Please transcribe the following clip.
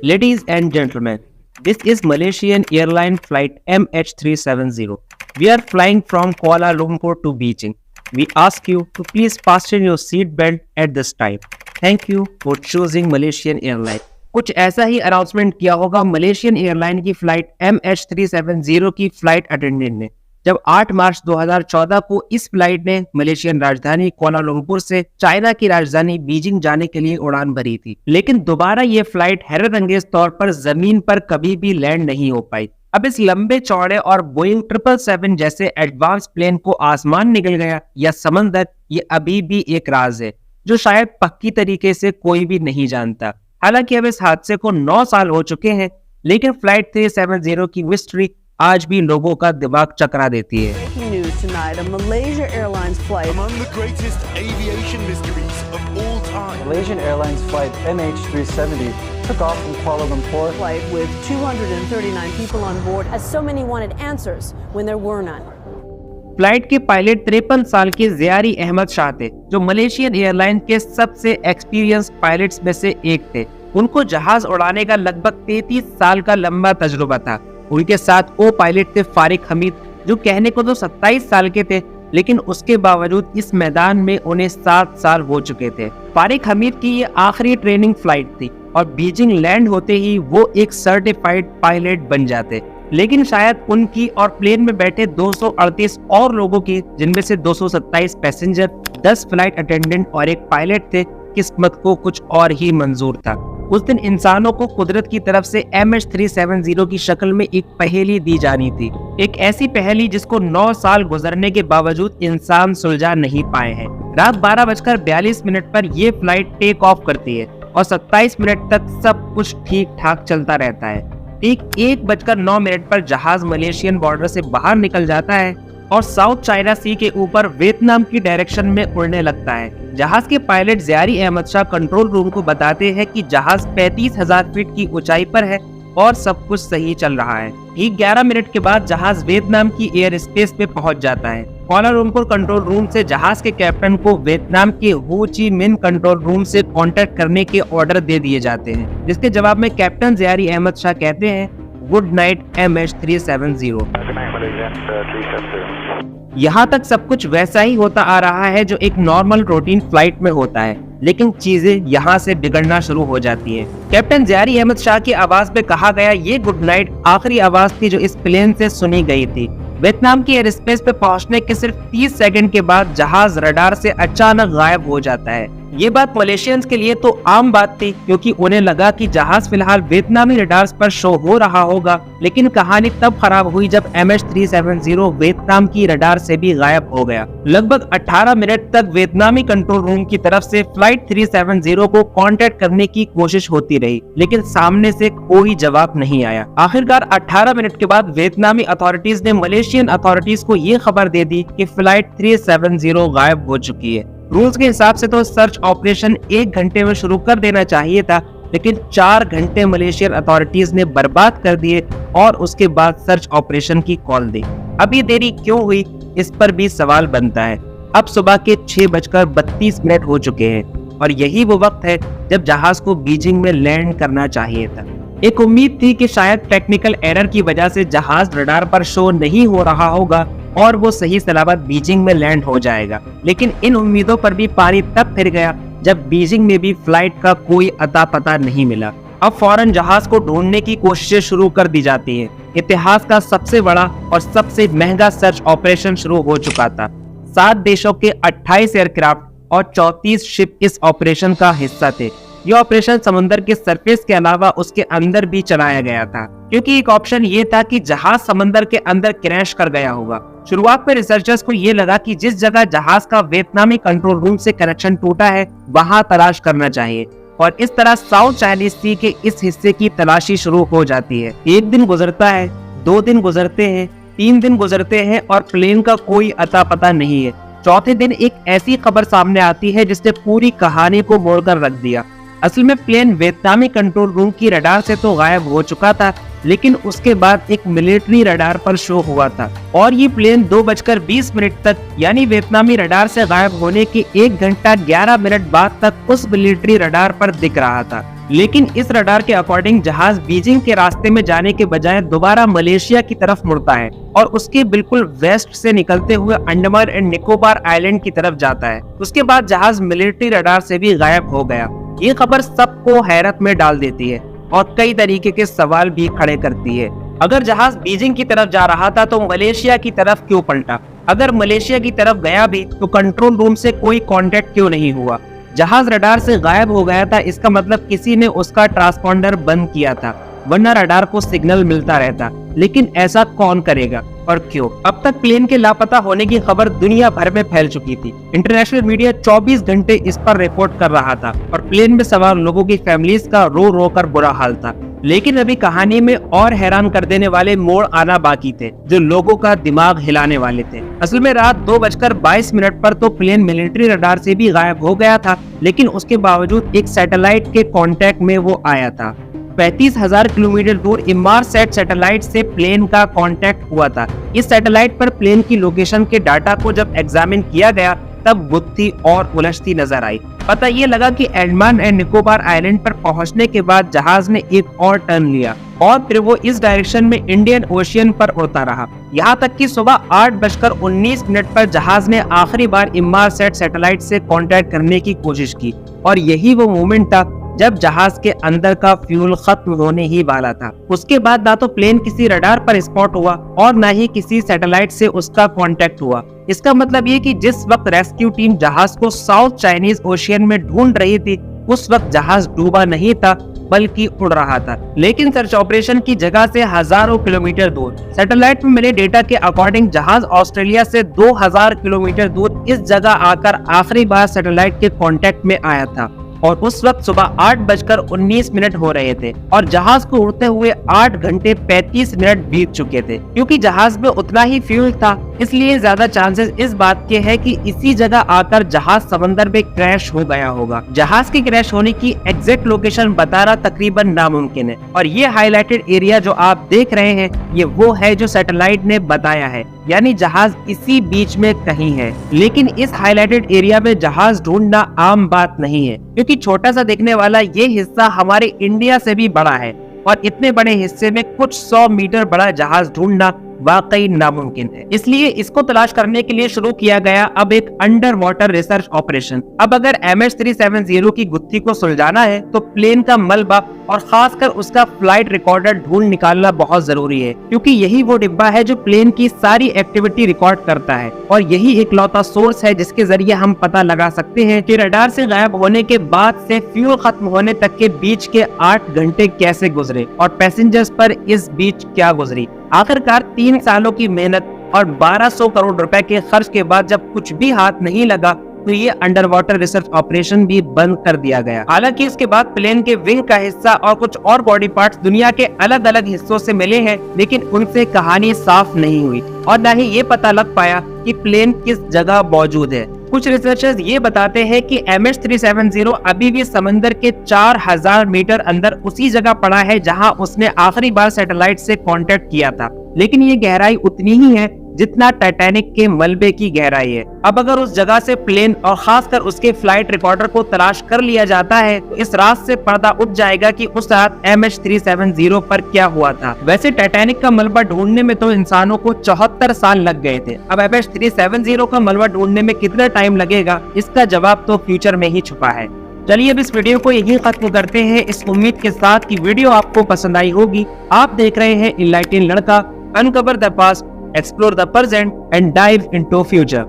Ladies and gentlemen, this is Malaysian airline flight MH370. We are flying from Kuala Lumpur to Beijing. We ask you to please fasten your seat belt at this time. Thank you for choosing Malaysian airline. कुछ ऐसा ही announcement किया होगा Malaysian airline की flight MH370 की flight attendant ने, जब 8 मार्च 2014 को इस फ्लाइट ने मलेशियन राजधानी कुआलालंपुर से चाइना की राजधानी बीजिंग जाने के लिए उड़ान भरी थी। लेकिन दोबारा ये फ्लाइट हैरत अंगेज तौर पर जमीन पर कभी भी लैंड नहीं हो पाई। अब इस लंबे चौड़े और बोइंग 777 जैसे एडवांस प्लेन को आसमान निकल गया या समंदर, ये अभी भी एक राज है जो शायद पक्की तरीके से कोई भी नहीं जानता। हालांकि अब इस हादसे को 9 साल हो चुके हैं, लेकिन फ्लाइट 370 की मिस्ट्री आज भी लोगों का दिमाग चकरा देती है। Breaking news tonight, a Malaysia Airlines flight. Among the greatest aviation mysteries of all time. Malaysian Airlines flight MH370 took off from Kuala Lumpur. Flight with 239 people on board, as so many wanted answers when there were none. Flight के pilot 53 साल के ज़ियारी अहमद शाह थे, जो Malaysian airline के सबसे experience pilots में से एक थे। उनको जहाज उड़ाने का लगभग 33 साल का लंबा तजुर्बा था। उनके साथ वो पायलट थे फारिक हमीद, जो कहने को तो 27 साल के थे, लेकिन उसके बावजूद इस मैदान में उन्हें 7 साल हो चुके थे। फारिक हमीद की ये आखिरी ट्रेनिंग फ्लाइट थी और बीजिंग लैंड होते ही वो एक सर्टिफाइड पायलट बन जाते। लेकिन शायद उनकी और प्लेन में बैठे 238 और लोगों की, जिनमें से 227 पैसेंजर, 10 फ्लाइट अटेंडेंट और एक पायलट थे, किस्मत को कुछ और ही मंजूर था। उस दिन इंसानों को कुदरत की तरफ से MH370 की शक्ल में एक पहेली दी जानी थी, एक ऐसी पहेली जिसको 9 साल गुजरने के बावजूद इंसान सुलझा नहीं पाए हैं। रात 12:42 पर यह फ्लाइट टेक ऑफ करती है और 27 मिनट तक सब कुछ ठीक ठाक चलता रहता है। ठीक 1:09 पर जहाज मलेशियन बॉर्डर से बाहर निकल जाता है और साउथ चाइना सी के ऊपर वियतनाम की डायरेक्शन में उड़ने लगता है। जहाज के pilot Ziyari Ahmad Shah control room को बताते हैं कि जहाज 35,000 फीट की ऊंचाई पर है और सब कुछ सही चल रहा है। ठीक 11 मिनट के बाद जहाज वियतनाम की एयर स्पेस पे पहुंच जाता है। कुआलालंपुर कंट्रोल रूम से जहाज के कैप्टन को वियतनाम के हो ची मिन कंट्रोल रूम से कांटेक्ट करने के ऑर्डर दे दिए जाते हैं, जिसके जवाब में कैप्टन ज़ियारी अहमद शाह कहते हैं, गुड नाइट MH370। यहाँ तक सब कुछ वैसा ही होता आ रहा है जो एक नॉर्मल रूटीन फ्लाइट में होता है, लेकिन चीजें यहाँ से बिगड़ना शुरू हो जाती हैं। कैप्टन ज़ियारी अहमद शाह की आवाज में कहा गया ये गुड नाइट आखिरी आवाज थी जो इस प्लेन से सुनी गई थी। वियतनाम की एयर स्पेस पे पहुंचने के सिर्फ 30 सेकंड के बाद जहाज रडार से अचानक गायब हो जाता है। ये बात मलेशियंस के लिए तो आम बात थी, क्योंकि उन्हें लगा कि जहाज फिलहाल वियतनामी रडार्स पर शो हो रहा होगा। लेकिन कहानी तब खराब हुई जब MH370 वियतनाम की रडार से भी गायब हो गया। लगभग 18 मिनट तक वियतनामी कंट्रोल रूम की तरफ से फ्लाइट 370 को कांटेक्ट करने की कोशिश होती रही, लेकिन सामने से कोई जवाब नहीं आया। आखिरकार 18 मिनट के बाद वियतनामी अथॉरिटीज ने मलेशियन अथॉरिटीज को ये खबर दे दी कि फ्लाइट 370 गायब हो चुकी है। रूल्स के हिसाब से तो सर्च ऑपरेशन 1 घंटे में शुरू कर देना चाहिए था, लेकिन 4 घंटे मलेशियन अथॉरिटीज ने बर्बाद कर दिए और उसके बाद सर्च ऑपरेशन की कॉल दी। अब ये देरी क्यों हुई, इस पर भी सवाल बनता है। अब सुबह के 6:32 हो चुके हैं और यही वो वक्त है जब जहाज को बीजिंग में लैंड करना चाहिए था। एक उम्मीद थी कि शायद टेक्निकल एरर की वजह से जहाज रडार पर शो नहीं हो रहा होगा और वो सही सलामत बीजिंग में लैंड हो जाएगा, लेकिन इन उम्मीदों पर भी पानी तब फिर गया जब बीजिंग में भी फ्लाइट का कोई अता पता नहीं मिला। अब फौरन जहाज को ढूंढने की कोशिशें शुरू कर दी जाती हैं। इतिहास का सबसे बड़ा और सबसे महंगा सर्च ऑपरेशन शुरू हो चुका था। 7 देशों के 28 एयरक्राफ्ट और 34 शिप इस ऑपरेशन का हिस्सा थे। यह ऑपरेशन समुद्र के सरफेस के अलावा उसके अंदर भी चलाया गया था, क्योंकि एक ऑप्शन ये था कि जहाज समंदर के अंदर क्रैश कर गया होगा। शुरुआत में रिसर्चर्स को ये लगा कि जिस जगह जहाज का वियतनामी कंट्रोल रूम से कनेक्शन टूटा है वहां तलाश करना चाहिए, और इस तरह साउथ चाइनीज सी के इस हिस्से की तलाशी शुरू हो जाती है। 1 दिन गुजरता है, 2 दिन गुजरते हैं, 3 दिन गुजरते हैं और प्लेन का कोई अता पता नहीं है। चौथे दिन एक ऐसी खबर सामने आती है जिसने पूरी कहानी को मोड़कर रख दिया। असल में प्लेन वियतनामी कंट्रोल रूम की रडार से तो गायब हो चुका था, लेकिन उसके बाद एक मिलिट्री रडार पर शो हुआ था और ये प्लेन 2:20 तक, यानी वियतनामी रडार से गायब होने के 1 घंटा 11 मिनट बाद तक उस मिलिट्री रडार पर दिख रहा था। लेकिन इस रडार के अकॉर्डिंग जहाज बीजिंग के रास्ते में जाने के बजाय दोबारा मलेशिया की तरफ मुड़ता है और उसके बिल्कुल वेस्ट से निकलते हुए अंडमान एंड निकोबार आइलैंड की तरफ जाता है। उसके बाद जहाज मिलिट्री रडार से भी गायब हो गया। ये खबर सबको हैरत में डाल देती है और कई तरीके के सवाल भी खड़े करती है। अगर जहाज बीजिंग की तरफ जा रहा था तो मलेशिया की तरफ क्यों पलटा? अगर मलेशिया की तरफ गया भी तो कंट्रोल रूम से कोई कांटेक्ट क्यों नहीं हुआ? जहाज रडार से गायब हो गया था, इसका मतलब किसी ने उसका ट्रांसपॉन्डर बंद किया था, वरना रडार को सिग्नल मिलता रहता। लेकिन ऐसा कौन करेगा और क्यों? अब तक प्लेन के लापता होने की खबर दुनिया भर में फैल चुकी थी। इंटरनेशनल मीडिया 24 घंटे इस पर रिपोर्ट कर रहा था और प्लेन में सवार लोगों की फैमिलीज का रो रो कर बुरा हाल था। लेकिन अभी कहानी में और हैरान कर देने वाले मोड़ आना बाकी थे, जो लोगों का दिमाग हिलाने वाले थे। असल में रात 2:22 पर तो प्लेन मिलिट्री रडार से भी गायब हो गया था, लेकिन उसके बावजूद एक सैटेलाइट के कांटेक्ट में वो आया था। 35,000 किलोमीटर दूर इमारसैट सैटेलाइट से प्लेन का कांटेक्ट हुआ था। इस सैटेलाइट पर प्लेन की लोकेशन के डाटा को जब एग्जामिन किया गया तब गुत्थी और उलझती नजर आई। पता ये लगा कि अंडमान एंड निकोबार आइलैंड पर पहुंचने के बाद जहाज ने एक और टर्न लिया और फिर वो इस डायरेक्शन में इंडियन ओशियन पर उड़ता रहा। यहाँ तक कि सुबह 8:19 पर जहाज ने आखिरी बार इमारसैट सैटेलाइट से कांटेक्ट करने की कोशिश की और यही वो मोमेंट था जब जहाज के अंदर का फ्यूल खत्म होने ही वाला था। उसके बाद ना तो प्लेन किसी रडार पर स्पॉट हुआ और ना ही किसी सैटेलाइट से उसका कांटेक्ट हुआ। इसका मतलब ये कि जिस वक्त रेस्क्यू टीम जहाज को साउथ चाइनीज ओशियन में ढूंढ रही थी, उस वक्त जहाज डूबा नहीं था बल्कि उड़ रहा था। लेकिन सर्च ऑपरेशन की जगह से हजारों किलोमीटर दूर सैटेलाइट में मिले डेटा के अकॉर्डिंग जहाज ऑस्ट्रेलिया से 2000 किलोमीटर दूर इस जगह आकर आखिरी बार सैटेलाइट के कांटेक्ट में आया था और उस वक्त सुबह 8:19 हो रहे थे और जहाज को उड़ते हुए 8 घंटे 35 मिनट बीत चुके थे। क्योंकि जहाज में उतना ही फ्यूल था, इसलिए ज्यादा चांसेस इस बात के हैं कि इसी जगह आकर जहाज समंदर में क्रैश हो गया होगा। जहाज के क्रैश होने की एग्जैक्ट लोकेशन बताना तकरीबन नामुमकिन है और ये हाईलाइटेड एरिया जो आप देख रहे हैं, ये वो है जो सैटेलाइट ने बताया है, यानी जहाज इसी बीच में कहीं है। लेकिन इस हाईलाइटेड एरिया में जहाज ढूंढना आम बात नहीं है, क्योंकि छोटा सा दिखने वाला ये हिस्सा हमारे इंडिया से भी बड़ा है और इतने बड़े हिस्से में कुछ 100 मीटर बड़ा जहाज ढूंढना वाकई नामुमकिन है। इसलिए इसको तलाश करने के लिए शुरू किया गया अब एक अंडर वाटर रिसर्च ऑपरेशन। अब अगर MH370 की गुत्थी को सुलझाना है तो प्लेन का मलबा और खासकर उसका फ्लाइट रिकॉर्डर ढूंढ निकालना बहुत जरूरी है, क्योंकि यही वो डिब्बा है जो प्लेन की सारी एक्टिविटी रिकॉर्ड करता है और यही इकलौता सोर्स है जिसके जरिए हम पता लगा सकते हैं कि रडार से गायब होने के बाद से फ्यूल खत्म होने तक के बीच के 8 घंटे कैसे गुजरे और पैसेंजर्स पर इस बीच क्या गुजरी। आखिरकार 3 सालों की मेहनत और 1200 करोड़ रुपए के खर्च के बाद जब कुछ भी हाथ नहीं लगा तो ये अंडर वाटर रिसर्च ऑपरेशन भी बंद कर दिया गया। हालांकि इसके बाद प्लेन के विंग का हिस्सा और कुछ और बॉडी पार्ट्स दुनिया के अलग अलग हिस्सों से मिले हैं, लेकिन उनसे कहानी साफ नहीं हुई और न ही ये पता लग पाया कि प्लेन किस जगह मौजूद है। कुछ रिसर्चर्स ये बताते हैं कि MH370 अभी भी समंदर के 4000 मीटर अंदर उसी जगह पड़ा है जहां उसने आखिरी बार सैटेलाइट से कांटेक्ट किया था, लेकिन ये गहराई उतनी ही है जितना टाइटैनिक के मलबे की गहराई है। अब अगर उस जगह से प्लेन और खासकर उसके फ्लाइट रिकॉर्डर को तलाश कर लिया जाता है तो इस रात से पर्दा उठ जाएगा कि उस रात MH370 पर क्या हुआ था। वैसे टाइटैनिक का मलबा ढूंढने में तो इंसानों को 74 साल लग गए थे। अब MH370 का मलबा ढूंढने में कितना टाइम लगेगा, इसका जवाब तो फ्यूचर में ही छुपा है। चलिए अब इस वीडियो को यहीं खत्म करते हैं, इस उम्मीद के साथ कि वीडियो आपको पसंद आई होगी। आप देख रहे हैं इनलाइटेन लड़का, uncover the past, explore the present and dive into future।